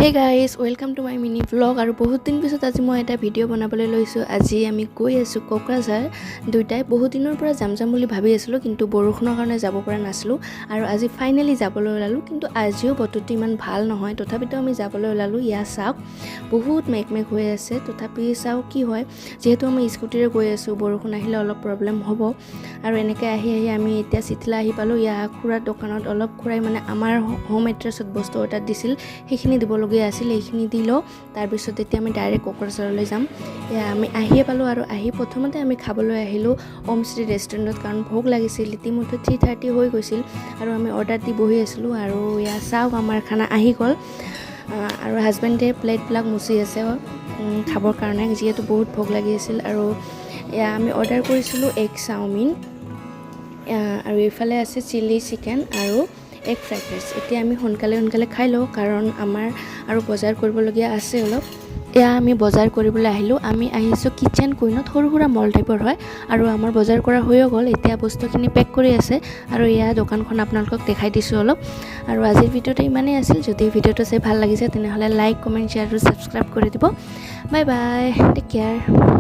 Hey guys, welcome to my mini vlog আৰু বহুত দিন পিছত আজি মই এটা ভিডিও বনাবলৈ লৈছো। আজি আমি গৈ আছো কোকৰাঝাৰ দুইটাই বহুত দিনৰ পৰা যাম বুলি ভাবি আছিলো কিন্তু বৰষুণৰ কাৰণে যাব পৰা নাছিলো আৰু আজি ফাইনালি যাবলৈ ওলালো কিন্তু আজিও বতৰটো ইমান ভাল নহয় তথাপিতো আমি যাবলৈ ওলালো। ইয়া চাওক বহুত মেঘমেঘ হৈ আছে তথাপি চাও কি হয় যেহেতু আমি স্কুটিৰে গৈ আছো বৰষুণ আহিলে অলপ প্ৰবলেম হ'ব আৰু এনেকৈ আহি আমি এতিয়া চিথলা আহি পালো। ইয়া খুৰাৰ দোকানত অলপ খুৰাই মানে আমাৰ হোম এড্ৰেছত বস্তু অৰ্ডাৰ দিছিল সেইখিনি দিবলগীয়া আছিল এইখিনি দিলো তাৰ পিছত এতিয়া আমি ডাইৰেক্ট কোকৰাঝাৰলৈ যাম। আমি আহিয়ে পালো আৰু আহি প্ৰথমতে আমি খাবলৈ আহিলো হোমষ্টে ৰেষ্টুৰেণ্টত কাৰণ ভোক লাগিছিল। ইতিমধ্যে 3:30 হৈ গৈছিল আৰু আমি অৰ্ডাৰ দি বহি আছিলো আৰু ইয়া চাওক আমাৰ খানা আহি গ'ল আৰু হাজবেণ্ডে প্লেটবিলাক মুচি আছে খাবৰ কাৰণে যিহেতু বহুত ভোক লাগি আছিল আৰু আমি অৰ্ডাৰ কৰিছিলো এগ চাওমিন আৰু ইফালে আছে চিলি চিকেন আৰু এগ ফ্ৰাইড ৰাইচ। এতিয়া আমি সোনকালে খাই লওঁ কাৰণ আমাৰ আৰু বজাৰ কৰিবলগীয়া আছে অলপ। আমি বজাৰ কৰিবলৈ আহিলোঁ। আমি আহিছোঁ কিচেন কুইনত, সৰু সুৰা মল টাইপৰ হয় আৰু আমাৰ বজাৰ কৰা হৈও গ'ল। এতিয়া বস্তুখিনি পেক কৰি আছে আৰু দোকানখন আপোনালোকক দেখাই দিছোঁ অলপ। আৰু আজিৰ ভিডিঅ'টো ইমানেই আছিল। যদি ভিডিঅ'টো চাই ভাল লাগিছে তেনেহ'লে লাইক কমেণ্ট শ্বেয়াৰ আৰু ছাবস্ক্ৰাইব কৰি দিব। Bye bye, take care.